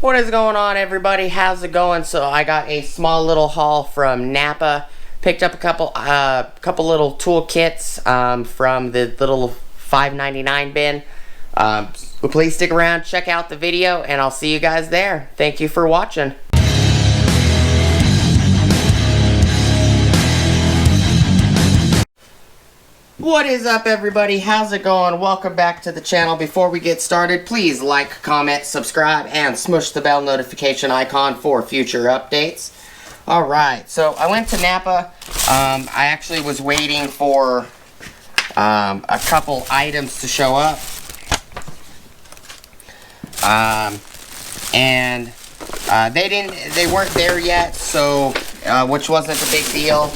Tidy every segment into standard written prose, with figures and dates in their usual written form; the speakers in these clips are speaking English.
What is going on, everybody? How's it going? So I got a small little haul from Napa. Picked up a couple little tool kits from the little $5.99 bin. Please stick around, check out the video, and I'll see you guys there. Thank you for watching. What is up, everybody? How's it going? Welcome back to the channel. Before we get started, please like, comment, subscribe, and smush the bell notification icon for future updates. Alright, so I went to Napa. I actually was waiting for a couple items to show up. They weren't there yet, so which wasn't a big deal.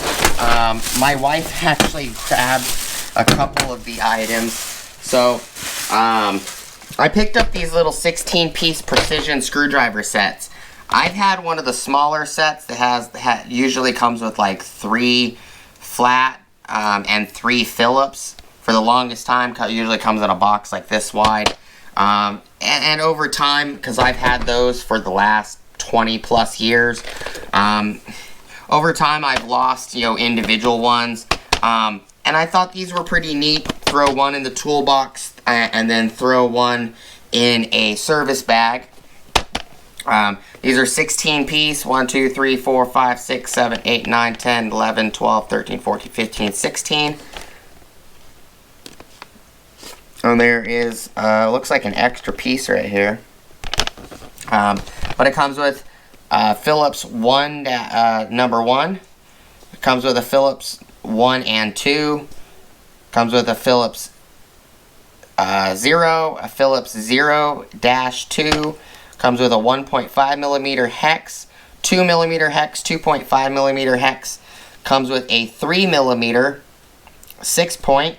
My wife actually grabbed a couple of the items. So I picked up these little 16-piece precision screwdriver sets. I've had one of the smaller sets that usually comes with like 3 flat and 3 Phillips. For the longest time, usually comes in a box like this wide. And over time, because I've had those for the last 20 plus years, over time I've lost, individual ones. And I thought these were pretty neat. Throw one in the toolbox and then throw one in a service bag. These are 16 piece. 1, 2, 3, 4, 5, 6, 7, 8, 9, 10, 11, 12, 13, 14, 15, 16. And there is, looks like an extra piece right here. But it comes with Phillips number 1. It comes with a Phillips 1 and 2. Comes with a Phillips 0, a Phillips 0-2. Comes with a 1.5 millimeter hex, 2 millimeter hex, 2.5 millimeter hex. Comes with a 3 millimeter 6-point,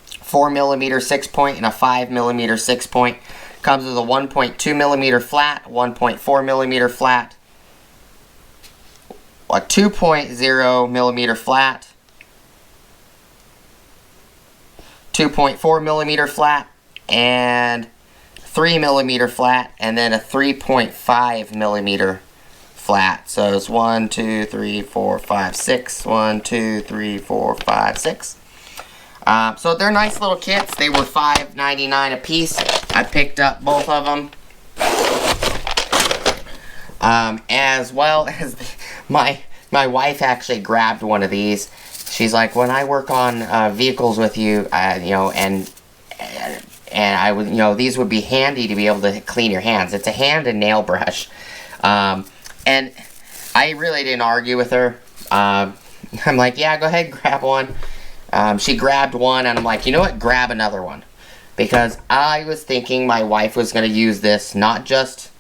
4 millimeter 6-point, and a 5 millimeter 6-point. Comes with a 1.2 millimeter flat, 1.4 millimeter flat, a 2.0 millimeter flat, 2.4 millimeter flat, and 3 millimeter flat, and then a 3.5 millimeter flat. So it's 1, 2, 3, 4, 5, 6. 1, 2, 3, 4, 5, 6. So they're nice little kits. They were $5.99 a piece. I picked up both of them. As well as my wife actually grabbed one of these. She's like, when I work on vehicles with you, and I would, these would be handy to be able to clean your hands. It's a hand and nail brush. And I really didn't argue with her. I'm like, yeah, go ahead, grab one. She grabbed one, and I'm like, you know what, grab another one. Because I was thinking my wife was going to use this not just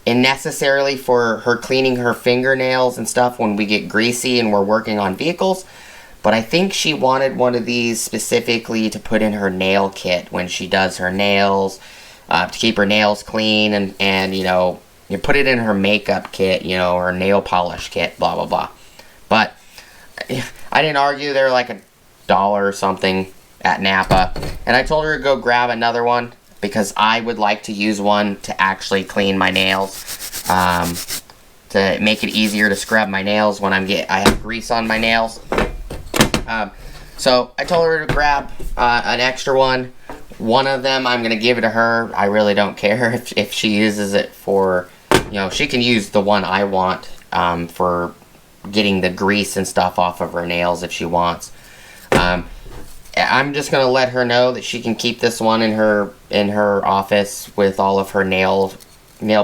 necessarily for her cleaning her fingernails and stuff when we get greasy and we're working on vehicles, but I think she wanted one of these specifically to put in her nail kit when she does her nails, to keep her nails clean, and you put it in her makeup kit, her nail polish kit, blah, blah, blah. But I didn't argue. They're like $1 or something at Napa. And I told her to go grab another one because I would like to use one to actually clean my nails, to make it easier to scrub my nails when I have grease on my nails. So I told her to grab an extra one. One of them I'm going to give it to her. I really don't care if she uses it for, she can use the one I want for getting the grease and stuff off of her nails if she wants. I'm just going to let her know that she can keep this one in her office with all of her nail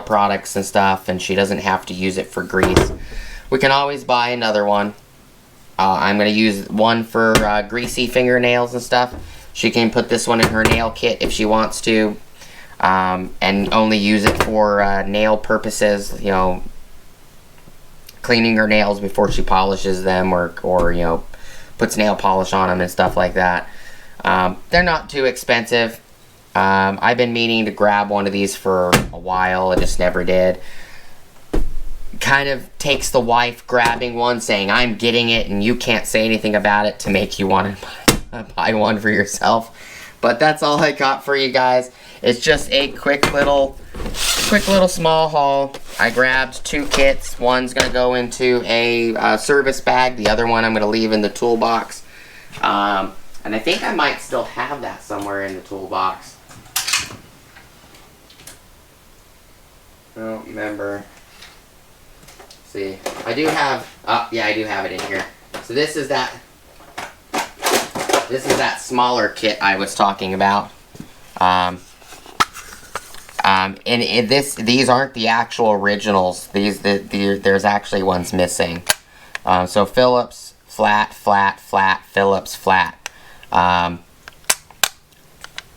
products and stuff, and she doesn't have to use it for grease. We can always buy another one. I'm going to use one for greasy fingernails and stuff. She can put this one in her nail kit if she wants to, and only use it for nail purposes, cleaning her nails before she polishes them or puts nail polish on them and stuff like that. They're not too expensive. I've been meaning to grab one of these for a while. I just never did. Kind of takes the wife grabbing one, saying, I'm getting it, and you can't say anything about it to make you want to buy one for yourself. But that's all I got for you guys. It's just a quick little quick little small haul. I grabbed 2 kits. One's going to go into a service bag. The other one I'm going to leave in the toolbox. And I think I might still have that somewhere in the toolbox. I don't remember. Let's see. I do have, oh yeah, I do have it in here. So this is that smaller kit I was talking about. These aren't the actual originals. There's actually ones missing. So Phillips, flat, flat, flat, Phillips, flat.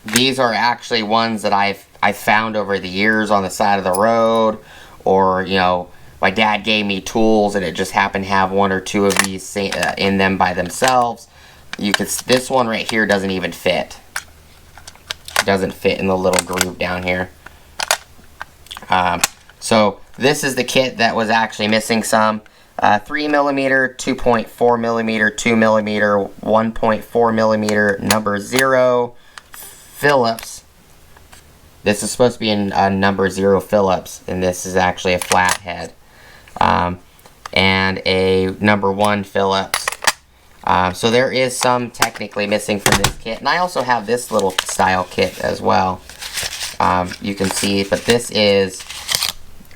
These are actually ones that I've found over the years on the side of the road, or, you know, my dad gave me tools and it just happened to have 1 or 2 of these in them by themselves. This one right here doesn't even fit. It doesn't fit in the little groove down here. So this is the kit that was actually missing some. 3mm, 2.4mm, 2mm, 1.4mm, number 0 Phillips. This is supposed to be a number 0 Phillips, and this is actually a flathead. And a number 1 Phillips. So there is some technically missing from this kit. And I also have this little style kit as well. You can see, but this is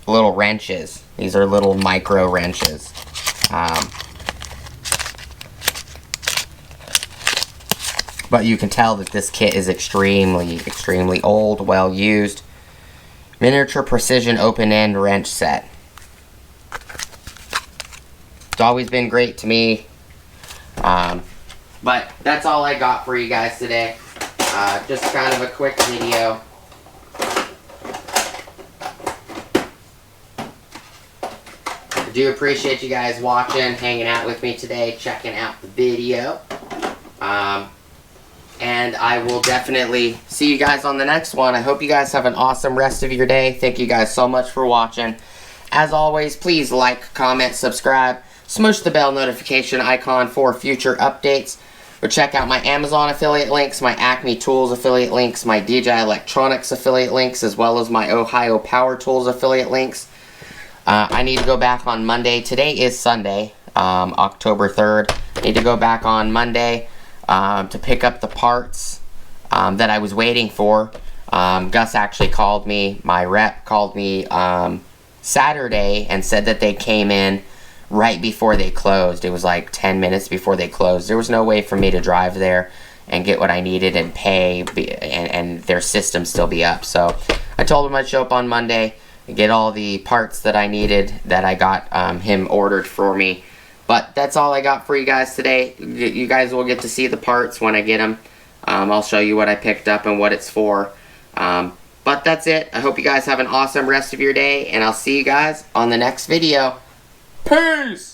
little wrenches. These are little micro wrenches. But you can tell that this kit is extremely old, well used. Miniature precision open-end wrench set. It's always been great to me. But that's all I got for you guys today. Just kind of a quick video. I do appreciate you guys watching, hanging out with me today, checking out the video. And I will definitely see you guys on the next one. I hope you guys have an awesome rest of your day. Thank you guys so much for watching. As always, please like, comment, subscribe, smush the bell notification icon for future updates. Or check out my Amazon affiliate links, my Acme Tools affiliate links, my DJI Electronics affiliate links, as well as my Ohio Power Tools affiliate links. I need to go back on Monday. Today is Sunday, October 3rd. I need to go back on Monday to pick up the parts that I was waiting for. Gus actually called me, my rep called me Saturday and said that they came in right before they closed. It was like 10 minutes before they closed. There was no way for me to drive there and get what I needed and pay and their system still be up. So I told him I'd show up on Monday and get all the parts that I needed that I got him ordered for me. But that's all I got for you guys today. You guys will get to see the parts when I get them. I'll show you what I picked up and what it's for. But that's it. I hope you guys have an awesome rest of your day, and I'll see you guys on the next video. Peace!